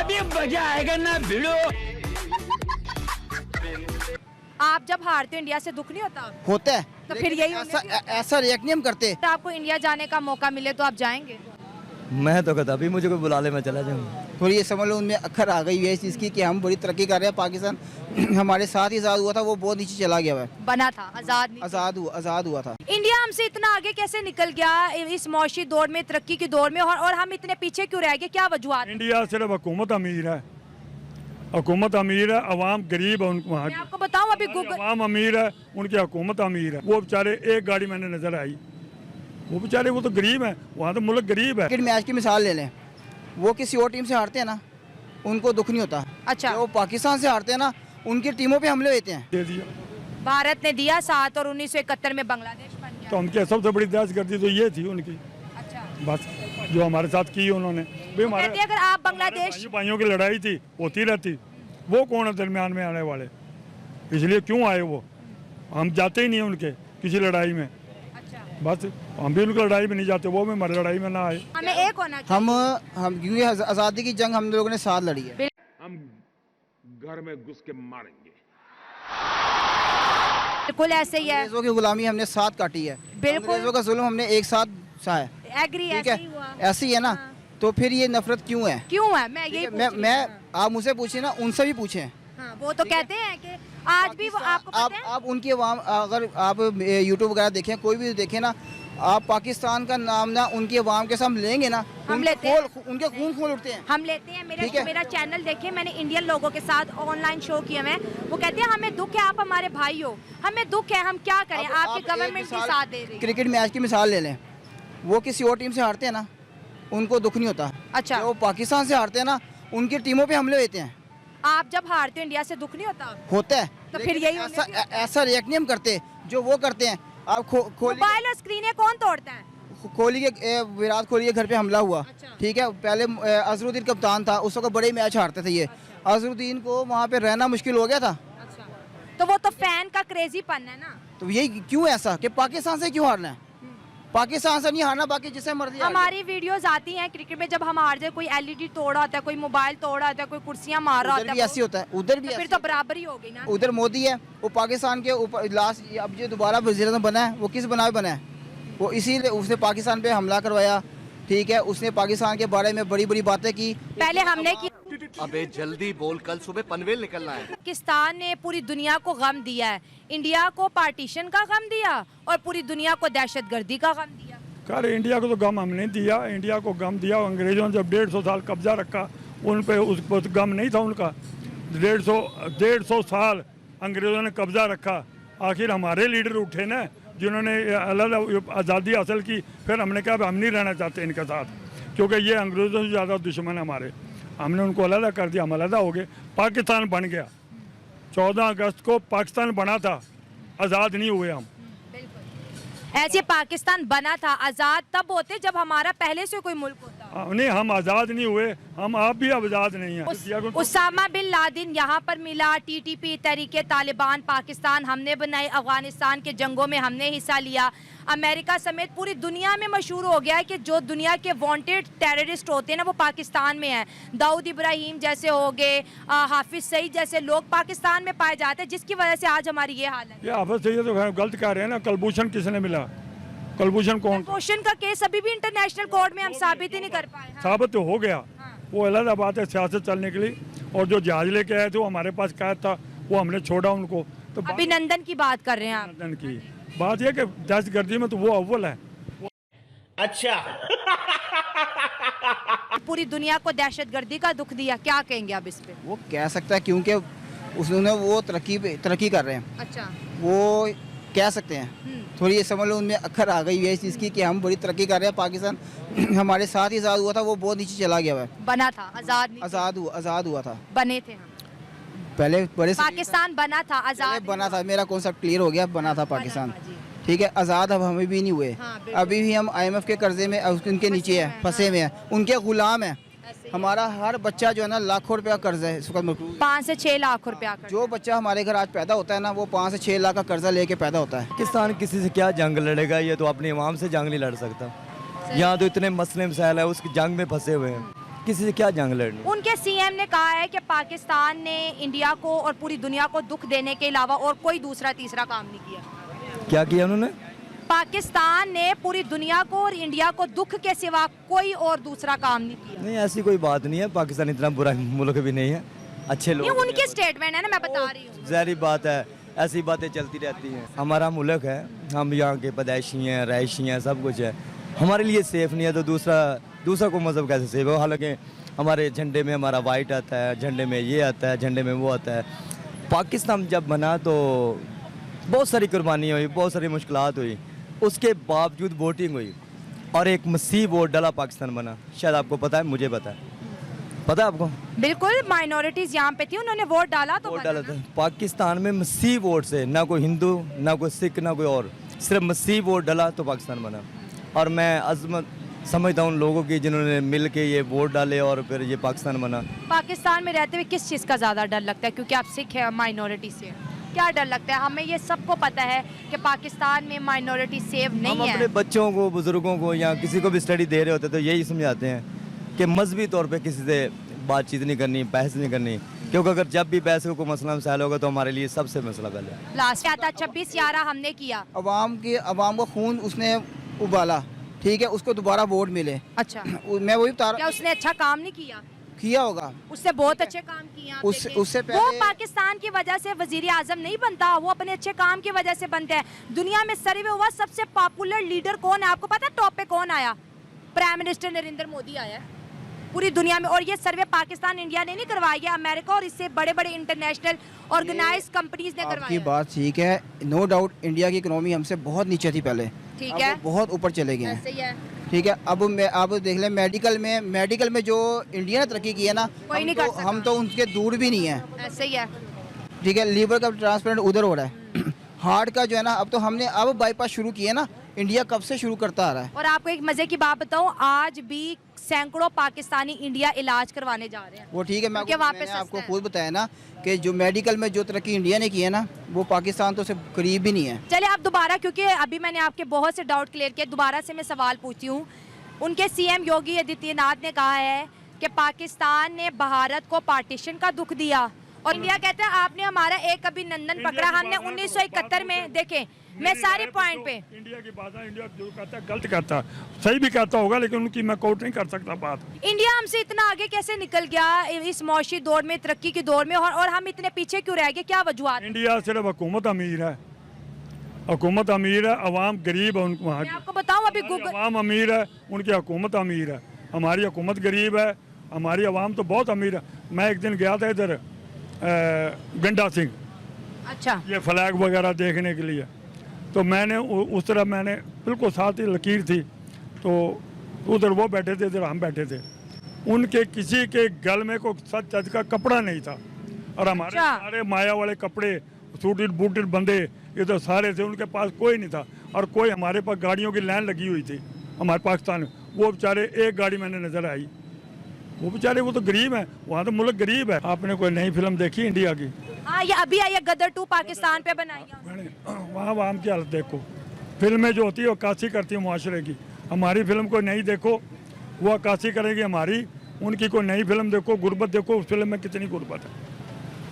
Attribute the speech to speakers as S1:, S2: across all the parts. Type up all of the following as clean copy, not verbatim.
S1: अभी मजा आएगा ना भिड़ो।
S2: आप जब हारते हो इंडिया से दुख नहीं होता?
S3: होता है,
S2: तो फिर यही
S3: ऐसा रिएक्ट नहीं हम करते।
S2: अगर आपको इंडिया जाने का मौका मिले तो आप जाएंगे?
S4: मैं तो कहता अभी मुझे कोई बुला ले मैं चला जाऊंगा।
S3: थोड़ी ये समझ लो उनमें अखर आ गई है इस चीज़ की कि हम बड़ी तरक्की कर रहे हैं। पाकिस्तान हमारे साथ ही आज़ाद हुआ था, वो बहुत नीचे चला गया है।
S2: बना था आजाद
S3: आज़ाद हुआ था।
S2: इंडिया हमसे इतना आगे कैसे निकल गया इस मौशी दौर में, तरक्की की दौर में, और हम इतने पीछे क्यों रह गए? क्या वजूहत?
S5: इंडिया सिर्फ हुकूमत अमीर है, हुकूमत अमीर है, अवाम गरीब है। वहाँ
S2: मैं आपको बताऊं अभी गूगल
S5: अवाम अमीर है, उनकी हुकूमत अमीर है। वो बेचारे एक गाड़ी मैंने नजर आई, वो बेचारे वो तो गरीब है, वहाँ तो मुल्क गरीब है।
S3: क्रिकेट मैच की मिसाल ले लें, वो किसी और टीम से हारते हैं ना, उनको दुख नहीं होता।
S2: अच्छा,
S3: वो पाकिस्तान से हारते हैं ना, उनकी टीमों पे हमले होते हैं।
S5: दे दिया
S2: भारत ने दिया 7 और 1971 में बांग्लादेश बन गया।
S5: तो उनकी सबसे बड़ी दहशतगर्दी तो ये थी उनकी,
S2: अच्छा,
S5: बस जो हमारे साथ की उन्होंने। भाई हमारे
S2: कहते हैं अगर आप बांग्लादेश
S5: भाइयों की लड़ाई थी होती रहती, वो कौन है दरमियान में आने वाले? इसलिए क्यों आए वो? हम जाते ही नहीं हैं उनके किसी लड़ाई में।
S2: अच्छा,
S5: बस हम भी उनकी लड़ाई में नहीं जाते, वो भी हमारी लड़ाई में ना आए।
S2: हमें एक होना चाहिए।
S3: हम क्योंकि आज़ादी की जंग हम लोगों ने साथ लड़ी है।
S6: हम घर में घुस के मारेंगे।
S2: बिल्कुल ऐसे ही है,
S3: अंग्रेजों की गुलामी हमने साथ काटी है,
S2: बिल्कुल।
S3: अंग्रेजों का जुल्म हमने एक साथ सहा है।
S2: एग्री,
S3: ठीक
S2: ऐसे ही हुआ।
S3: है, ऐसी है ना। तो फिर ये नफरत क्यों है?
S2: क्यों है? मैं यही पूछ रही
S3: मैं
S2: हूँ।
S3: आप मुझसे पूछिए ना, उनसे भी पूछें।
S2: हाँ, वो तो कहते हैं कि आज भी वो आपको पता है?
S3: आप उनकी अवाम, अगर आप यूट्यूब वगैरह देखें, कोई भी देखें ना, आप पाकिस्तान का नाम ना उनकी अवाम के सामने लेंगे ना,
S2: हम लेते हैं।
S3: उनके खून खोल उठते हैं।
S2: हम लेते हैं।
S3: ठीक है।
S2: मेरा चैनल देखें, मैंने इंडियन लोगों के साथ ऑनलाइन शो किए हैं। वो कहते हैं हमें दुख है, आप हमारे भाई हो, हमें दुख है, हम क्या करें?
S3: अब
S2: आपकी
S3: आप
S2: गवर्नमेंट
S3: एक
S2: के
S3: मिसाल
S2: साथ दे रही है।
S3: क्रिकेट मैच की मिसाल ले लें, वो किसी और टीम से हारते हैं ना, उनको दुख नहीं होता।
S2: अच्छा,
S3: वो पाकिस्तान से हारते हैं ना, उनकी टीमों पे हमले होते हैं।
S2: आप जब हारते हो इंडिया से दुख नहीं होता?
S3: होता है,
S2: तो फिर
S3: लेकिन
S2: यही
S3: ऐसा रिएक्ट नहीं हम करते जो वो करते हैं। आप
S2: मोबाइल और स्क्रीनें कौन तोड़ता है?
S3: विराट कोहली के घर पे हमला हुआ।
S2: अच्छा।
S3: ठीक है, पहले अजहरुद्दीन कप्तान था, उस वक्त बड़े मैच हारते थे ये। अजहरुद्दीन को वहाँ पे रहना मुश्किल हो गया था।
S2: अच्छा, तो वो तो फैन का क्रेजीपन है ना।
S3: तो यही क्यों ऐसा कि पाकिस्तान से क्यों हारना है? पाकिस्तान से नहीं हारना, बाकी जिससे मर्जी हार जाए।
S2: हमारी वीडियोस आती हैं क्रिकेट में, जब हम हार जाए, कोई एलईडी तोड़ा होता है, कोई मोबाइल तोड़ा होता है, कोई कुर्सियां मार रहा
S3: उधर
S2: होता
S3: भी
S2: है,
S3: ऐसी होता है, उधर भी
S2: तो फिर
S3: ऐसी
S2: तो बराबरी हो गई ना।
S3: उधर मोदी है, वो पाकिस्तान के ऊपर लास्ट अब जो दोबारा वज़ीर-ए-आज़म बना है, वो किस बनाए बना है? वो इसीलिए उसने पाकिस्तान पे हमला करवाया। ठीक है, उसने पाकिस्तान के बारे में बड़ी बड़ी बातें की।
S2: पहले हमने की।
S4: अबे जल्दी बोल, कल सुबह पनवेल निकलना है।
S2: पाकिस्तान ने पूरी दुनिया को गम दिया है, इंडिया को पार्टीशन का गम दिया और पूरी दुनिया को दहशतगर्दी का गम दिया।
S5: कर इंडिया को तो गम हमने दिया, इंडिया को गम दिया। अंग्रेजों ने जब 150 साल कब्जा रखा, उन पे उस पर गम नहीं था उनका। 150 साल अंग्रेजों ने कब्जा रखा, आखिर हमारे लीडर उठे ना जिन्होंने अलग आज़ादी हासिल की। फिर हमने कहा हम नहीं रहना चाहते इनके साथ, क्योंकि ये अंग्रेज़ों से ज़्यादा दुश्मन है हमारे। हमने उनको अलग कर दिया, हम अलग हो गए, पाकिस्तान बन गया। 14 अगस्त को पाकिस्तान बना था, आज़ाद नहीं हुए हम।
S2: ऐसे पाकिस्तान बना था, आजाद तब होते जब हमारा पहले से कोई मुल्क होता।
S5: नहीं, हम आज़ाद नहीं हुए, हम आप भी आज़ाद नहीं हैं।
S2: उसामा बिन लादेन यहाँ पर मिला, टीटीपी तहरीके तालिबान पाकिस्तान हमने बनाई, अफगानिस्तान के जंगों में हमने हिस्सा लिया। अमेरिका समेत पूरी दुनिया में मशहूर हो गया है कि जो दुनिया के वांटेड टेररिस्ट होते हैं ना, वो पाकिस्तान में हैं। दाऊद इब्राहिम जैसे हो गए, हाफिज सईद जैसे लोग पाकिस्तान में पाए जाते हैं, जिसकी वजह से आज हमारी ये हालत है।
S5: ये हाफिज सईद तो गलत कह रहे हैं ना। कलभूषण किसने मिला? कलभूषण कौन?
S2: कलभूषण का केस अभी भी इंटरनेशनल कोर्ट में हम साबित ही नहीं कर पाए। हाँ।
S5: साबित तो हो गया, वो अलग बात है सियासत चलने के लिए। और जो जहाज लेके आए थे वो हमारे पास कैद था, वो हमने छोड़ा उनको। तो
S2: अभिनंदन की बात कर रहे हैं आप?
S5: अभिनंदन की बात यह कि दहशतगर्दी में तो वो अव्वल है।
S1: अच्छा।
S2: पूरी दुनिया को दहशतगर्दी का दुख दिया, क्या कहेंगे आप इस पे?
S3: वो कह सकता है क्योंकि उसने वो तरक्की कर रहे हैं।
S2: अच्छा,
S3: वो कह सकते हैं। थोड़ी ये समझ लो उनमें अखर आ गई है इस चीज़ की कि हम बड़ी तरक्की कर रहे हैं। पाकिस्तान हमारे साथ ही आज़ाद हुआ था, वो बहुत नीचे चला गया है।
S2: बना था,
S3: आज़ाद हुआ था।
S2: बने थे हम।
S3: पहले बड़े
S2: पाकिस्तान बना था, आजाद
S3: बना था, मेरा कॉन्सेप्ट क्लियर हो गया, बना था पाकिस्तान। ठीक है, आज़ाद अब हमें भी नहीं हुए।
S2: हाँ,
S3: अभी भी हम IMF के कर्जे में उनके नीचे है, फंसे हुए हैं, उनके गुलाम हैं। हमारा हर बच्चा जो है ना लाखों रुपया कर्जा है इस वक्त।
S2: 5 से 6 लाख रुपया।
S3: जो बच्चा हमारे घर आज पैदा होता है ना, वो 5 से 6 लाख का कर्जा लेके पैदा होता है।
S4: पाकिस्तान किसी से क्या जंग लड़ेगा? ये तो अपनी आवाम से जंग नहीं लड़ सकता। यहाँ तो इतने मसले मसाइल है, उसकी जंग में फंसे हुए हैं। किसी से क्या जंग लड़नी।
S2: उनके सीएम ने कहा है कि पाकिस्तान ने इंडिया को और पूरी दुनिया को दुख देने के अलावा और कोई दूसरा तीसरा काम नहीं किया।
S4: क्या किया उन्होंने?
S2: पाकिस्तान ने पूरी दुनिया को और इंडिया को दुख के सिवा कोई और दूसरा काम नहीं किया।
S4: नहीं, ऐसी कोई बात नहीं है। पाकिस्तान इतना बुरा मुल्क भी नहीं है, अच्छे लोग
S2: ये
S4: हैं।
S2: उनकी स्टेटमेंट है ना, मैं बता रही हूँ।
S4: ज़ाहिर बात है, ऐसी बातें चलती रहती हैं। हमारा मुल्क है, हम यहाँ के पैदाइशी हैं, रहायशी हैं, सब कुछ है। हमारे लिए सेफ़ नहीं है तो दूसरा को मज़हब कैसे सेफ हो? हालांकि हमारे झंडे में हमारा वाइट आता है, झंडे में ये आता है, झंडे में वो आता है। पाकिस्तान जब बना तो बहुत सारी कुर्बानी हुई, बहुत सारी मुश्किलात हुई, उसके बावजूद वोटिंग हुई और एक मसीह वोट डाला, पाकिस्तान बना। शायद आपको पता है, मुझे पता है आपको?
S2: बिल्कुल, माइनॉरिटीज यहाँ पे थी, उन्होंने वोट डाला तो
S4: वोट डाला था पाकिस्तान में मसीह वोट से, ना कोई हिंदू, ना कोई सिख, ना कोई और, सिर्फ मसीह वोट डाला तो पाकिस्तान बना। और मैं अजमत समझता हूँ उन लोगों की जिन्होंने मिल के ये वोट डाले और फिर ये पाकिस्तान बना।
S2: पाकिस्तान में रहते हुए किस चीज़ का ज़्यादा डर लगता है? क्योंकि आप सिख है, माइनॉरिटी से, क्या डर लगता है? हमें ये सबको पता है कि पाकिस्तान में माइनॉरिटी सेफ
S4: हम
S2: नहीं
S4: अपने
S2: है।
S4: बच्चों को, बुजुर्गों को या किसी को भी स्टडी दे रहे होते तो यही समझाते हैं कि मजहबी तौर पे किसी से बातचीत नहीं करनी, बहस नहीं करनी, क्योंकि अगर जब भी बहस को मसला मसाइल होगा तो हमारे लिए सबसे मसला पहले है।
S2: लास्ट क्या था? 26/11 हमने किया।
S3: अवाम को खून उसने उबाला, ठीक है, उसको दोबारा वोट मिले।
S2: अच्छा,
S3: मैं वही बता
S2: क्या
S3: रहा,
S2: उसने अच्छा काम नहीं किया?
S3: किया होगा
S2: उससे बहुत अच्छे काम किए आप
S3: उस-
S2: देखें।
S3: उससे
S2: वो
S3: पहले-
S2: पाकिस्तान की वजह से वजीर आजम नहीं बनता, वो अपने अच्छे काम की वजह से बनते हैं। दुनिया में सर्वे हुआ सबसे पॉपुलर लीडर कौन है आपको पता है? टॉप पे कौन आया? प्राइम मिनिस्टर नरेंद्र मोदी आया है पूरी दुनिया में। और ये सर्वे पाकिस्तान इंडिया ने नहीं करवाया, ये अमेरिका और इससे बड़े बड़े इंटरनेशनल ऑर्गेनाइज कंपनीज ने
S3: आपकी
S2: करवाया।
S3: बात ठीक है, नो डाउट इंडिया की इकोनॉमी हमसे बहुत नीचे थी पहले,
S2: ठीक
S3: अब
S2: है,
S3: वो बहुत ऊपर चले गए हैं,
S2: ऐसे ही है।
S3: ठीक है। अब देख लें मेडिकल में जो इंडिया ने तरक्की की है ना,
S2: कोई नहीं कर सका।
S3: हम तो उनके दूर भी नहीं है,
S2: ऐसे ही है।
S3: ठीक है। लीवर का ट्रांसप्लांट उधर हो रहा है हार्ट का जो है ना, अब तो हमने बाईपास शुरू किया ना, इंडिया कब से शुरू करता आ रहा है।
S2: और आपको एक मजे की बात बताऊं, आज भी सैकड़ों पाकिस्तानी इंडिया इलाज करवाने जा रहे हैं।
S3: वो ठीक है,
S2: क्योंकि वहाँ पे
S3: मैंने
S2: सस्ता
S3: आपको
S2: है।
S3: खुद बताया ना कि जो मेडिकल में जो तरक्की इंडिया ने की है ना, वो पाकिस्तान तो से करीब भी नहीं है।
S2: चलिए आप दोबारा, क्योंकि अभी मैंने आपके बहुत से डाउट क्लियर किए, दोबारा से मैं सवाल पूछती हूँ। उनके सीएम योगी आदित्यनाथ ने कहा है कि पाकिस्तान ने भारत को पार्टीशन का दुख दिया और इंडिया कहता है आपने हमारा एक अभिनंदन पकड़ा। हमने 1971 में, देखें मैं सारे पॉइंट पे,
S5: इंडिया की बात है, इंडिया जो कहता है गलत कहता है, सही भी कहता होगा, लेकिन उनकी मैं कोट नहीं कर सकता बात।
S2: इंडिया हमसे इतना आगे कैसे निकल गया इस मौशी दौर में, तरक्की की दौर में, और हम इतने पीछे क्यों रह गए? क्या वजूहत?
S5: इंडिया सिर्फ हुकूमत अमीर है, हुकूमत अमीर है, अवाम गरीब है। उनको वहाँ
S2: मैं आपको बताऊं, अभी गूगल,
S5: अवाम अमीर है, उनकी हुकूमत अमीर है, हमारी हुकूमत गरीब है, हमारी अवाम तो बहुत अमीर है। मैं एक दिन गया था इधर गंडा सिंह,
S2: अच्छा,
S5: ये फ्लैग वगैरह देखने के लिए, तो मैंने उस तरह मैंने बिल्कुल साथ ही लकीर थी, तो उधर वो बैठे थे, इधर हम बैठे थे। उनके किसी के गल में कोई सच चज का कपड़ा नहीं था, और हमारे
S2: अच्छा।
S5: सारे माया वाले कपड़े, सूटेड बूटेड बंदे इधर सारे थे, उनके पास कोई नहीं था। और कोई हमारे पास गाड़ियों की लाइन लगी हुई थी हमारे पाकिस्तान में, वो बेचारे एक गाड़ी मैंने नजर आई, वो बेचारे वो तो गरीब हैं, वहाँ तो मुल्क गरीब है। आपने कोई नई फिल्म देखी इंडिया की?
S2: हाँ ये अभी आई है, गदर 2 पाकिस्तान पे बनाई है।
S5: मैंने वहाँ आवाम की हालत देखो, फिल्में जो होती है वो अक्कासी करती है मुआशरे की। हमारी फिल्म को नहीं देखो, वो अक्कासी करेगी हमारी, उनकी कोई नई फिल्म देखो, गुर्बत देखो, उस फिल्म में कितनी गुर्बत है।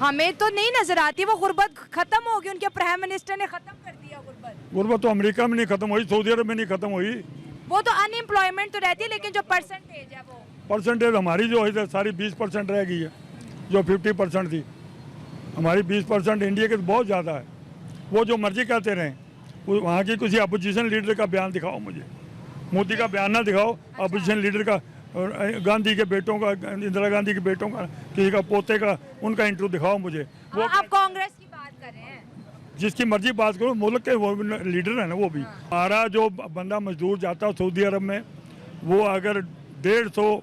S2: हमें तो नहीं नजर आती, वो गुर्बत खत्म होगी, उनके प्राइम मिनिस्टर ने खत्म कर दिया गुर्बत।
S5: गुर्बत तो अमेरिका में नहीं खत्म हुई, सऊदी अरब में नहीं खत्म हुई।
S2: वो तो अनएम्प्लॉयमेंट तो रहती है, लेकिन जो परसेंटेज है वो,
S5: परसेंटेज हमारी जो है सारी 20% रह गई है, जो 50% थी। हमारी 20% इंडिया के तो बहुत ज़्यादा है। वो जो मर्जी कहते रहें, वहाँ की किसी अपोजिशन लीडर का बयान दिखाओ मुझे, मोदी का बयान ना दिखाओ, अपोजिशन लीडर का, गांधी के बेटों का, इंदिरा गांधी के बेटों का, किसी का पोते का, उनका इंटरव्यू दिखाओ मुझे। वो
S2: आप कांग्रेस की बात कर रहे हैं।
S5: जिसकी मर्जी बात करो, मुल्क के वो लीडर है ना, वो भी। हमारा जो बंदा मजदूर जाता है सऊदी अरब में, वो अगर 150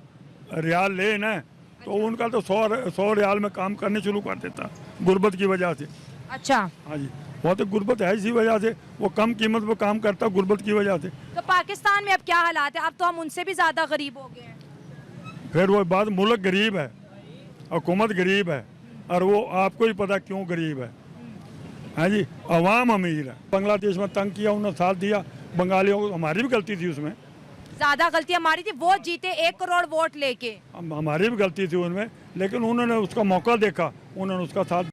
S5: रियाल ले ना, तो उनका तो 100 रियाल में काम करने शुरू कर देता, गुर्बत की वजह से।
S2: अच्छा,
S5: हाँ जी, वो तो गुर्बत है इसी वजह से, वो कम कीमत पर काम करता गुर्बत की वजह से।
S2: तो पाकिस्तान में अब क्या हालात है? अब तो हम उनसे भी ज्यादा गरीब हो गए हैं।
S5: फिर वो बात, मुल्क गरीब है, हुकूमत गरीब है, और वो आपको ही पता क्यों गरीब है। हाँ जी, अवाम अमीर है। बांग्लादेश में तंग किया, उन्होंने साथ दिया बंगालियों को, हमारी भी गलती थी उसमें,
S2: ज्यादा गलती हमारी थी, वो जीते 1 करोड़ वोट लेके।
S5: हमारी भी गलती थी उनमें, लेकिन उन्होंने उसका मौका देखा, उन्होंने उसका साथ